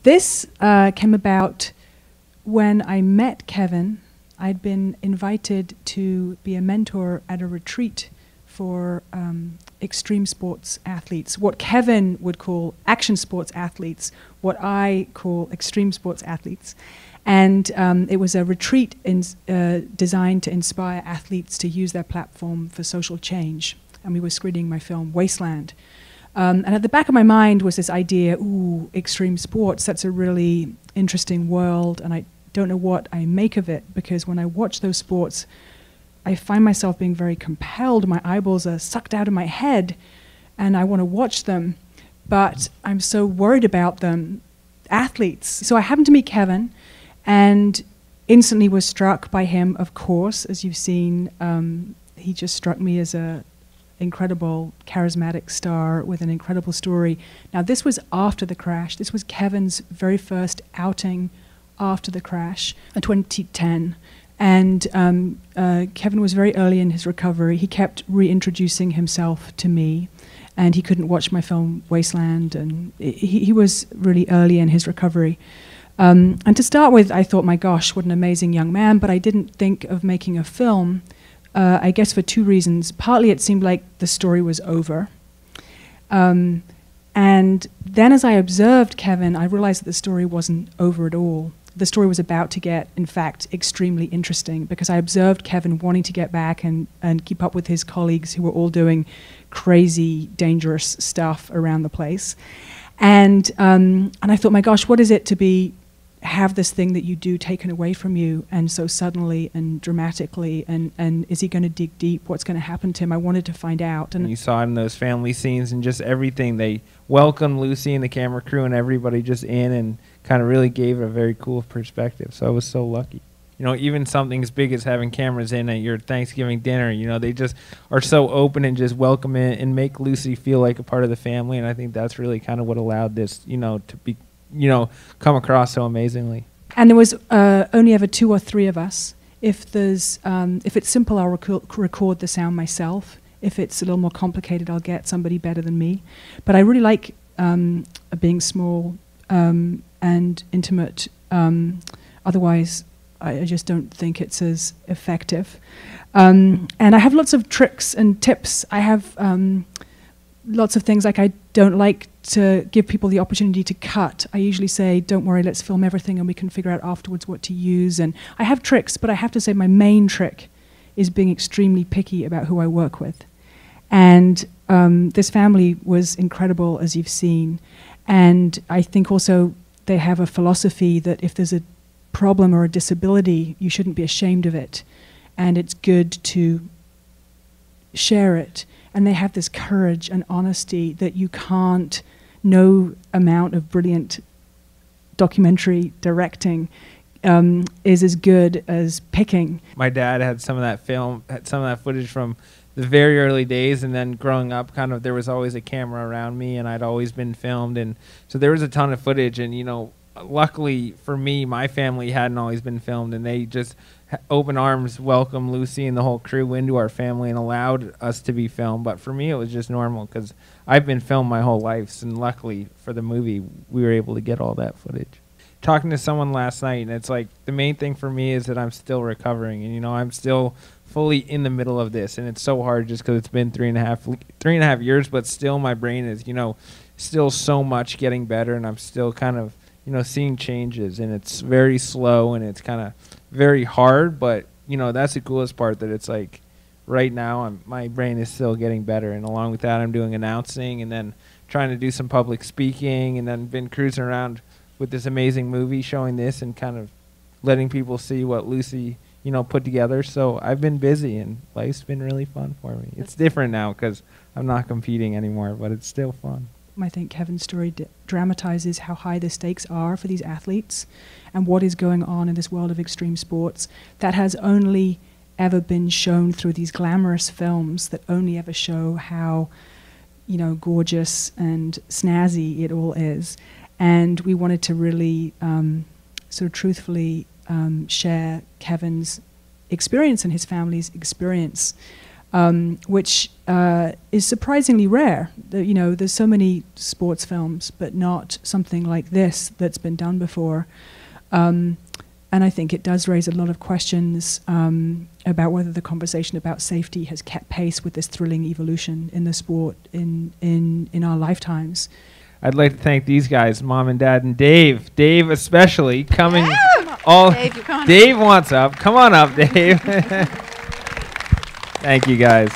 This came about when I met Kevin. I'd been invited to be a mentor at a retreat for extreme sports athletes, what Kevin would call action sports athletes, what I call extreme sports athletes. And it was a retreat designed to inspire athletes to use their platform for social change. And we were screening my film, Wasteland. And at the back of my mind was this idea, ooh, extreme sports, that's a really interesting world, and I don't know what I make of it, because when I watch those sports, I find myself being very compelled. My eyeballs are sucked out of my head, and I want to watch them, but I'm so worried about them, athletes. So I happened to meet Kevin, and instantly was struck by him, of course, as you've seen. He just struck me as a incredible, charismatic star with an incredible story. Now, this was after the crash. This was Kevin's very first outing after the crash in 2010. And Kevin was very early in his recovery. He kept reintroducing himself to me, and he couldn't watch my film Wasteland, and he was really early in his recovery. And to start with, I thought, my gosh, what an amazing young man, but I didn't think of making a film, I guess for two reasons. Partly it seemed like the story was over. And then as I observed Kevin, I realized that the story wasn't over at all. The story was about to get, in fact, extremely interesting, because I observed Kevin wanting to get back and keep up with his colleagues who were all doing crazy, dangerous stuff around the place. And I thought, my gosh, what is it to have this thing that you do taken away from you, and so suddenly and dramatically, and is he going to dig deep? What's going to happen to him? I wanted to find out. And you saw it in those family scenes and just everything. They welcomed Lucy and the camera crew and everybody just in, and kind of really gave it a very cool perspective. So I was so lucky. You know, even something as big as having cameras in at your Thanksgiving dinner, you know, they just are so open and just welcome it and make Lucy feel like a part of the family. And I think that's really kind of what allowed this, you know, to be, you know, come across so amazingly. And there was only ever 2 or 3 of us. If it's simple, I'll record the sound myself. If it's a little more complicated, I'll get somebody better than me. But I really like being small and intimate. Otherwise, I just don't think it's as effective. And I have lots of tricks and tips. I have lots of things, like I don't like to give people the opportunity to cut. I usually say, don't worry, let's film everything and we can figure out afterwards what to use. And I have tricks, but I have to say my main trick is being extremely picky about who I work with. And this family was incredible, as you've seen. And I think also they have a philosophy that if there's a problem or a disability, you shouldn't be ashamed of it. And it's good to share it. And they have this courage and honesty that you can't, no amount of brilliant documentary directing is as good as picking. My dad had some of that footage from the very early days, and then growing up, kind of, there was always a camera around me, and I'd always been filmed, and so there was a ton of footage. And you know, luckily for me, my family hadn't always been filmed, and they just open arms welcomed Lucy and the whole crew into our family and allowed us to be filmed. But for me, it was just normal because I've been filmed my whole life, and luckily for the movie, we were able to get all that footage. Talking to someone last night, and it's like the main thing for me is that I'm still recovering, and you know, I'm still fully in the middle of this, and it's so hard just because it's been 3.5 years, but still my brain is, you know, still so much getting better, and I'm still kind of, you know, seeing changes, and it's very slow and it's kind of very hard, but you know, that's the coolest part, that it's like right now my brain is still getting better, and along with that I'm doing announcing and then trying to do some public speaking, and then been cruising around with this amazing movie showing this and kind of letting people see what Lucy, you know, put together. So I've been busy and life's been really fun for me. It's different now because I'm not competing anymore, but it's still fun. I think Kevin's story dramatizes how high the stakes are for these athletes and what is going on in this world of extreme sports that has only ever been shown through these glamorous films that only ever show how, you know, gorgeous and snazzy it all is. And we wanted to really sort of truthfully share Kevin's experience and his family's experience. which is surprisingly rare. There's so many sports films, but not something like this that's been done before. And I think it does raise a lot of questions about whether the conversation about safety has kept pace with this thrilling evolution in the sport in our lifetimes. I'd like to thank these guys, Mom and Dad, and Dave. Dave especially coming. Dave, Dave wants up. Come on up, Dave. Thank you, guys.